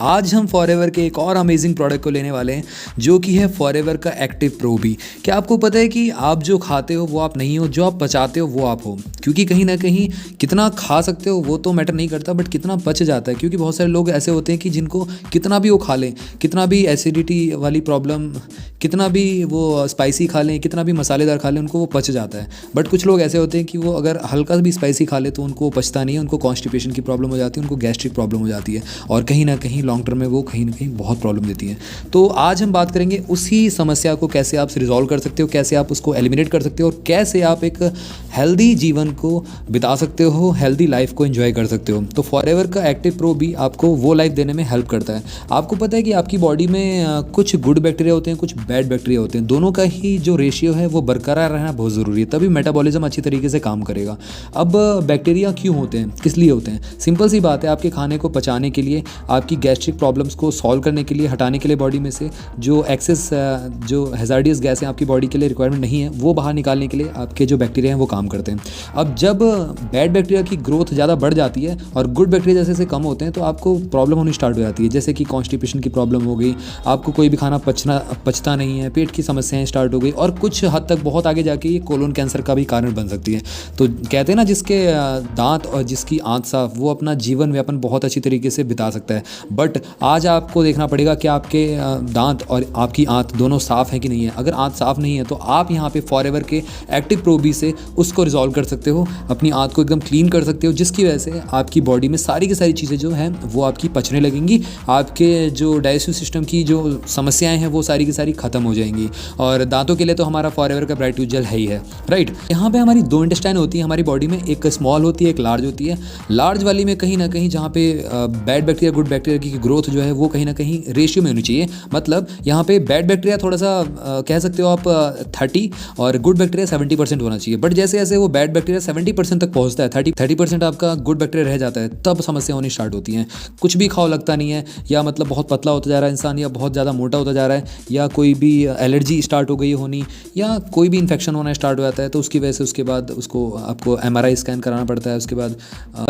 आज हम फॉरएवर के एक और अमेजिंग प्रोडक्ट को लेने वाले हैं जो कि है फॉरएवर का एक्टिव प्रो बी। क्या आपको पता है कि आप जो खाते हो वो आप नहीं हो, जो आप पचाते हो वो आप हो। क्योंकि कहीं ना कहीं कितना खा सकते हो वो तो मैटर नहीं करता, बट कितना पच जाता है। क्योंकि बहुत सारे लोग ऐसे होते हैं कि जिनको कितना भी वो खा लें, कितना भी एसिडिटी वाली प्रॉब्लम, कितना भी वो स्पाइसी खा लें, कितना भी मसालेदार खा लें, उनको वो पच जाता है। बट कुछ लोग ऐसे होते हैं कि वो अगर हल्का भी स्पाइसी खा ले तो उनको वो पचता नहीं है, उनको कॉन्स्टिपेशन की प्रॉब्लम हो जाती है, उनको गैस्ट्रिक प्रॉब्लम हो जाती है और कहीं ना कहीं लॉन्ग टर्म में वो कहीं ना कहीं बहुत प्रॉब्लम देती है। तो आज हम बात करेंगे उसी समस्या को कैसे आप रिजॉल्व कर सकते हो, कैसे आप उसको एलिमिनेट कर सकते हो और कैसे आप एक हेल्दी जीवन को बिता सकते हो, हेल्दी लाइफ को एंजॉय कर सकते हो। तो फॉरएवर का एक्टिव प्रो भी आपको वो लाइफ देने में हेल्प करता है। आपको पता है कि आपकी बॉडी में कुछ गुड बैक्टीरिया होते हैं, कुछ बैड बैक्टीरिया होते हैं। दोनों का ही जो रेशियो है वो बरकरार रहना बहुत ज़रूरी है, तभी मेटाबॉलिज्म अच्छी तरीके से काम करेगा। अब बैक्टीरिया क्यों होते हैं, किस लिए होते हैं? सिंपल सी बात है, आपके खाने को पचाने के लिए, आपकी गैस्ट्रिक प्रॉब्लम्स को सॉल्व करने के लिए, हटाने के लिए बॉडी में से जो एक्सेस जो हैजार्डियस गैस है आपकी बॉडी के लिए रिक्वायरमेंट नहीं है, वो बाहर निकालने के लिए आपके जो बैक्टीरिया हैं वो काम करते हैं। अब जब बैड बैक्टीरिया की ग्रोथ ज़्यादा बढ़ जाती है और गुड बैक्टीरिया जैसे कम होते हैं तो आपको प्रॉब्लम होनी स्टार्ट हो जाती है, जैसे कि कॉन्स्टिपेशन की प्रॉब्लम हो गई, आपको कोई भी खाना पचता नहीं है, पेट की समस्याएं स्टार्ट हो गई और कुछ हद तक बहुत आगे जाके ये कोलोन कैंसर का भी कारण बन सकती है। तो कहते हैं ना, जिसके दांत और जिसकी आंत साफ, वो अपना जीवन व्यापन बहुत अच्छी तरीके से बिता सकता है। बट आज आपको देखना पड़ेगा कि आपके दांत और आपकी आंत दोनों साफ़ है कि नहीं है। अगर आंत साफ़ नहीं है तो आप यहाँ पे फॉरएवर के एक्टिव प्रो बी से उसको रिजॉल्व कर सकते हो, अपनी आंत को एकदम क्लीन कर सकते हो, जिसकी वजह से आपकी बॉडी में सारी की सारी चीज़ें जो हैं वो आपकी पचने लगेंगी, आपके जो डाइजेस्टिव सिस्टम की जो समस्याएं हैं वो सारी की सारी ख़त्म हो जाएंगी। और दांतों के लिए तो हमारा फॉरएवर का ब्राइट जेल है ही है, राइट। यहाँ पे हमारी दो इंटेस्टाइन होती है हमारी बॉडी में, एक स्मॉल होती है, एक लार्ज होती है। लार्ज वाली में कहीं ना कहीं जहाँ पे बैड बैक्टीरिया गुड बैक्टीरिया की ग्रोथ जो है वो कहीं ना कहीं रेशियो में होनी चाहिए। मतलब यहाँ पे बैड बैक्टीरिया थोड़ा सा कह सकते हो आप 30 और गुड बैक्टीरिया 70% होना चाहिए। बट जैसे जैसे वो बैड बैक्टीरिया 70% तक पहुँचता है, 30% आपका गुड बैक्टीरिया रह जाता है, तब समस्या होनी स्टार्ट होती हैं। कुछ भी खाओ लगता नहीं है, या मतलब बहुत पतला होता जा रहा है इंसान, या बहुत ज़्यादा मोटा होता जा रहा है, या कोई भी एलर्जी स्टार्ट हो गई होनी, या कोई भी इन्फेक्शन होना स्टार्ट हो जाता है, तो उसकी वजह से उसके बाद उसको आपको MRI स्कैन कराना पड़ता है, उसके बाद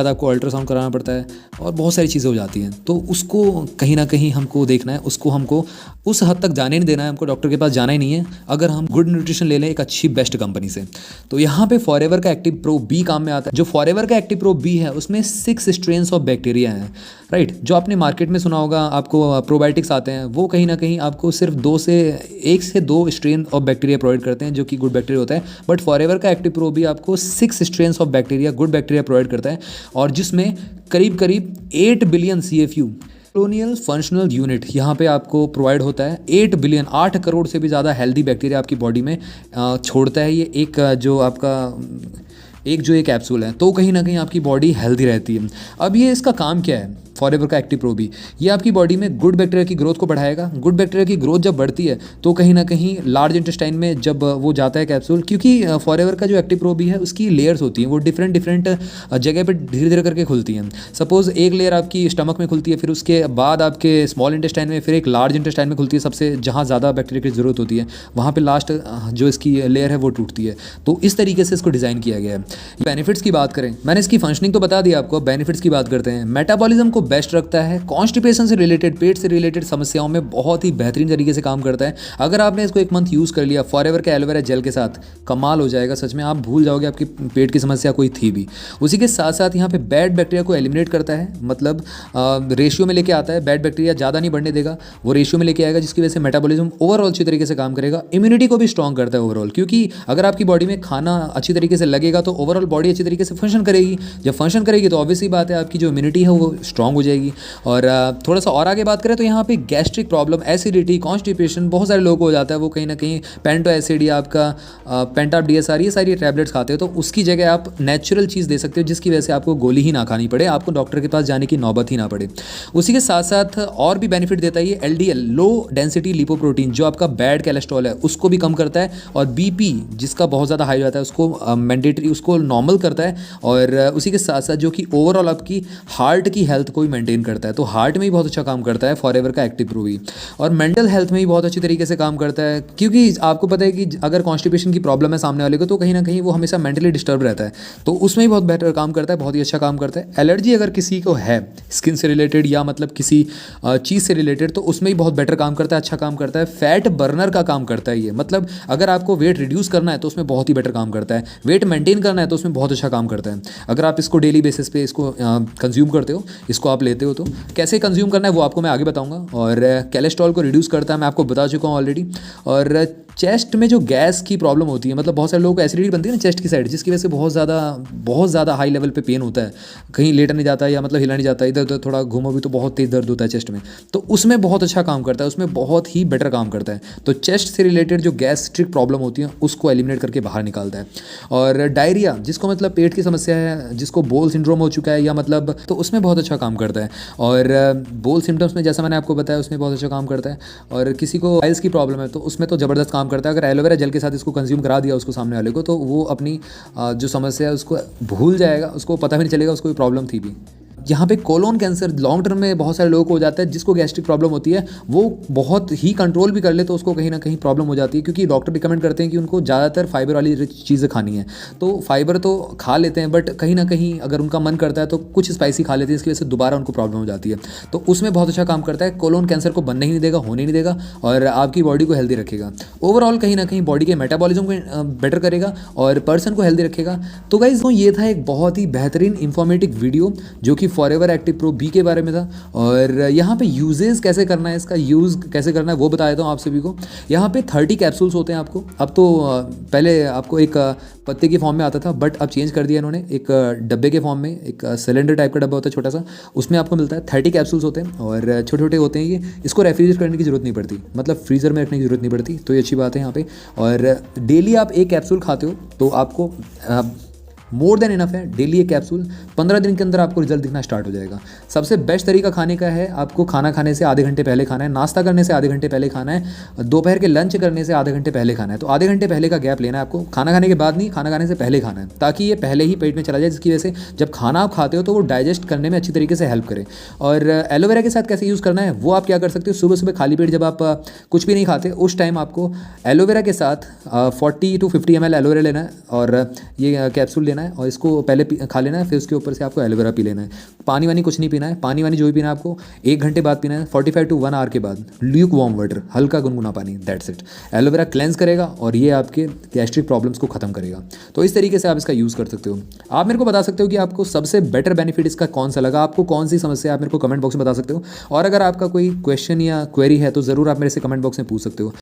आपको अल्ट्रासाउंड कराना पड़ता है और बहुत सारी चीज़ें हो जाती हैं। तो उसको कहीं ना कहीं हमको देखना है, उसको हमको उस हद तक जाने नहीं देना है, हमको डॉक्टर के पास जाना ही नहीं है अगर हम गुड न्यूट्रिशन ले लें एक अच्छी बेस्ट कंपनी से। तो यहाँ पे फॉरएवर का एक्टिव प्रो बी काम में आता है। जो फॉरएवर का एक्टिव प्रो बी है उसमें 6 स्ट्रेन्स ऑफ बैक्टीरिया हैं, राइट। जो आपने मार्केट में सुना होगा, आपको प्रोबायोटिक्स आते हैं, वो कहीं ना कहीं आपको सिर्फ 1 से 2 स्ट्रेन ऑफ बैक्टीरिया प्रोवाइड करते हैं जो कि गुड बैक्टीरिया होता है। बट फॉरएवर का एक्टिव प्रो बी आपको 6 strains of bacteria good bacteria provide करता है, और जिसमें करीब करीब 8 billion CFU colonial functional unit यहाँ पे आपको प्रोवाइड होता है। 8 बिलियन, 8 करोड़ से भी ज़्यादा हेल्दी बैक्टीरिया आपकी बॉडी में छोड़ता है ये एक जो कैप्सूल है। तो कहीं ना कहीं आपकी बॉडी हेल्दी रहती है। अब ये इसका काम क्या है फॉरएवर का एक्टिव प्रो बी? ये आपकी बॉडी में गुड बैक्टीरिया की ग्रोथ को बढ़ाएगा। गुड बैक्टीरिया की ग्रोथ जब बढ़ती है तो कहीं ना कहीं लार्ज इंटेस्टाइन में जब वो जाता है कैप्सूल, क्योंकि फॉरएवर का जो एक्टिव प्रो बी है उसकी लेयर्स होती हैं, वो डिफरेंट जगह पर धीरे धीरे करके खुलती हैं। सपोज एक लेयर आपकी स्टमक में खुलती है, फिर उसके बाद आपके स्मॉल इंटेस्टाइन में, फिर एक लार्ज इंटेस्टाइन में खुलती है, सबसे जहाँ ज़्यादा बैक्टीरिया की ज़रूरत होती है वहाँ पर लास्ट जो इसकी लेयर है वो टूटती है। तो इस तरीके से इसको डिज़ाइन किया गया है। बेनिफिट्स की बात करें, मैंने इसकी फंक्शनिंग तो बता दिया आपको, बेनिफिट्स की बात करते हैं। मेटाबॉलिज्म को बेस्ट रखता है, कॉन्स्टिपेशन से रिलेटेड, पेट से रिलेटेड समस्याओं में बहुत ही बेहतरीन तरीके से काम करता है। अगर आपने इसको 1 मंथ यूज़ कर लिया फॉरएवर के एलोवेरा जेल के साथ, कमाल हो जाएगा सच में, आप भूल जाओगे आपकी पेट की समस्या कोई थी भी। उसी के साथ साथ यहाँ पे बैड बैक्टीरिया को एलिमिनेट करता है, मतलब रेशियो में लेके आता है। बैड बैक्टीरिया ज़्यादा नहीं बढ़ने देगा, वो रेशियो में लेके आएगा, जिसकी वजह से मेटाबॉलिज्म ओवरऑल अच्छी तरीके से काम करेगा। इम्यूनिटी को भी स्ट्रॉन्ग करता है ओवरऑल, क्योंकि अगर आपकी बॉडी में खाना अच्छी तरीके से लगेगा तो ओवरऑल बॉडी अच्छी तरीके से फंक्शन करेगी। जब फंक्शन करेगी तो ऑब्वियसली बात है आपकी जो इम्यूनिटी है वो स्ट्रॉन्ग हो जाएगी। और थोड़ा सा और आगे बात करें तो यहाँ पे गैस्ट्रिक प्रॉब्लम, एसिडिटी, कॉन्स्टिपेशन बहुत सारे लोगों को हो जाता है। वो कहीं ना कहीं पेंटो एसिड या आपका पेंटाप DSR ये सारी टैबलेट्स खाते हो, तो उसकी जगह आप नेचुरल चीज़ दे सकते हो, जिसकी वजह से आपको गोली ही ना खानी पड़े, आपको डॉक्टर के पास जाने की नौबत ही ना पड़े। उसी के साथ साथ और भी बेनिफिट देता है ये LDL, लो डेंसिटी लिपोप्रोटीन, जो आपका बैड कोलेस्ट्रॉल है उसको भी कम करता है, और BP जिसका बहुत ज़्यादा हाई हो जाता है उसको मैंडेटरी, उसको नॉर्मल करता है। और उसी के साथ साथ जो कि ओवरऑल आपकी हार्ट की हेल्थ को भी मेंटेन करता है। तो हार्ट में भी बहुत अच्छा काम करता है फॉरएवर का एक्टिव प्रो भी, और मेंटल हेल्थ में भी बहुत अच्छी तरीके से काम करता है, क्योंकि आपको पता है कि अगर कॉन्स्टिपेशन की प्रॉब्लम है सामने वाले को तो कहीं ना कहीं वो हमेशा मेंटली डिस्टर्ब रहता है, तो उसमें भी बहुत बेटर काम करता है, बहुत ही अच्छा काम करता है। एलर्जी अगर किसी को है स्किन से रिलेटेड या मतलब किसी चीज़ से रिलेटेड, तो उसमें भी बहुत बेटर काम करता है, अच्छा काम करता है। फैट बर्नर का काम करता है ये, मतलब अगर आपको वेट रिड्यूस करना है तो उसमें बहुत ही बेटर काम करता है, वेट मेंटेन करना है तो उसमें बहुत अच्छा काम करता है। अगर आप इसको डेली बेसिस पे इसको कंज्यूम करते हो, इसको आप लेते हो, तो कैसे कंज्यूम करना है वो आपको मैं आगे बताऊंगा। और कोलेस्ट्रॉल को रिड्यूस करता है, मैं आपको बता चुका हूँ ऑलरेडी। और चेस्ट में जो गैस की प्रॉब्लम होती है, मतलब बहुत सारे लोगों को एसिडिटी बनती है ना चेस्ट की साइड, जिसकी वजह से बहुत ज़्यादा हाई लेवल पे पेन होता है, कहीं लेटा नहीं जाता या मतलब हिला नहीं जाता, इधर उधर थोड़ा घूमो भी तो बहुत तेज़ दर्द होता है चेस्ट में, तो उसमें बहुत अच्छा काम करता है, उसमें बहुत ही बेटर काम करता है। तो चेस्ट से रिलेटेड जो गैस्ट्रिक प्रॉब्लम होती है उसको एलिमिनेट करके बाहर निकालता है। और डायरिया, जिसको मतलब पेट की समस्या है, जिसको बोल सिंड्रोम हो चुका है या मतलब, तो उसमें बहुत अच्छा काम करता है। और बोल सिम्टम्स में जैसा मैंने आपको बताया उसमें बहुत अच्छा काम करता है। और किसी को आइल्स की प्रॉब्लम है तो उसमें तो ज़बरदस्त काम करता है। अगर एलोवेरा जेल के साथ इसको कंज्यूम करा दिया उसको सामने वाले को, तो वो अपनी जो समस्या है उसको भूल जाएगा, उसको पता भी नहीं चलेगा उसको कोई प्रॉब्लम थी भी। यहाँ पे कोलोन कैंसर लॉन्ग टर्म में बहुत सारे लोगों को हो जाता है, जिसको गैस्ट्रिक प्रॉब्लम होती है, वो बहुत ही कंट्रोल भी कर ले तो उसको कहीं ना कहीं प्रॉब्लम हो जाती है, क्योंकि डॉक्टर रिकमेंड करते हैं कि उनको ज़्यादातर फाइबर वाली रिच चीज़ें खानी है। तो फाइबर तो खा लेते हैं, बट कहीं ना कहीं अगर उनका मन करता है तो कुछ स्पाइसी खा लेते हैं, इसकी वजह से दोबारा उनको प्रॉब्लम हो जाती है। तो उसमें बहुत अच्छा काम करता है, कोलोन कैंसर को बनने ही नहीं देगा, होने नहीं देगा, और आपकी बॉडी को हेल्दी रखेगा। ओवरऑल कहीं ना कहीं बॉडी के मेटाबॉलिज्म को बेटर करेगा और पर्सन को हेल्दी रखेगा। तो गाइज ये था एक बहुत ही बेहतरीन इंफॉर्मेटिव वीडियो जो कि फॉरएवर एक्टिव प्रो बी के बारे में था। और यहाँ पे यूजेस कैसे करना है, इसका यूज़ कैसे करना है वो बता देता हूँ आप सभी को। यहाँ पे 30 कैप्सूल्स होते हैं आपको। अब तो पहले आपको एक पत्ते के फॉर्म में आता था, बट अब चेंज कर दिया इन्होंने, एक डब्बे के फॉर्म में, एक सिलेंडर टाइप का डब्बा होता है छोटा सा, उसमें आपको मिलता है। 30 कैप्सूल्स होते हैं और छोटे छोटे होते हैं ये। इसको रेफ्रिजरेट करने की जरूरत नहीं पड़ती, मतलब फ्रीज़र में रखने की जरूरत नहीं पड़ती, तो ये अच्छी बात है यहाँ पे। और डेली आप एक कैप्सूल खाते हो तो आपको मोर देन इनफ है। डेली एक कैप्सूल 15 दिन के अंदर आपको रिजल्ट दिखना स्टार्ट हो जाएगा। सबसे बेस्ट तरीका खाने का है, आपको खाना खाने से आधे घंटे पहले खाना है, नाश्ता करने से आधे घंटे पहले खाना है, दोपहर के लंच करने से आधे घंटे पहले खाना है। तो आधे घंटे पहले का गैप लेना है आपको, खाना खाने के बाद नहीं, खाना खाने से पहले खाना है, ताकि ये पहले ही पेट में चला जाए, जिसकी वजह से जब खाना आप खाते हो तो वो डाइजेस्ट करने में अच्छी तरीके से हेल्प करे। और एलोवेरा के साथ कैसे यूज़ करना है वो आप क्या कर सकते हो, सुबह सुबह खाली पेट जब आप कुछ भी नहीं खाते उस टाइम आपको एलोवेरा के साथ 40 to 50 ml एलोवेरा लेना है और ये कैप्सूल लेना है, और इसको पहले खा लेना है, फिर उसके ऊपर से आपको एलोवेरा पी लेना है। पानी वानी कुछ नहीं पीना है, पानी वानी जो भी पीना है आपको 1 घंटे बाद पीना है, 45 to 1 आवर के बाद, ल्यूक वार्म वाटर, हल्का गुनगुना पानी, दैट्स इट। एलोवेरा क्लेंस करेगा और ये आपके गैस्ट्रिक प्रॉब्लम्स को खत्म करेगा। तो इस तरीके से आप इसका यूज़ कर सकते हो। आप मेरे को बता सकते हो कि आपको सबसे बेटर बेनिफिट इसका कौन सा लगा, आपको कौन सी समस्या, आप मेरे को कमेंट बॉक्स में बता सकते हो। और अगर आपका कोई क्वेश्चन या क्वेरी है तो ज़रूर आप मेरे से कमेंट बॉक्स में पूछ सकते हो।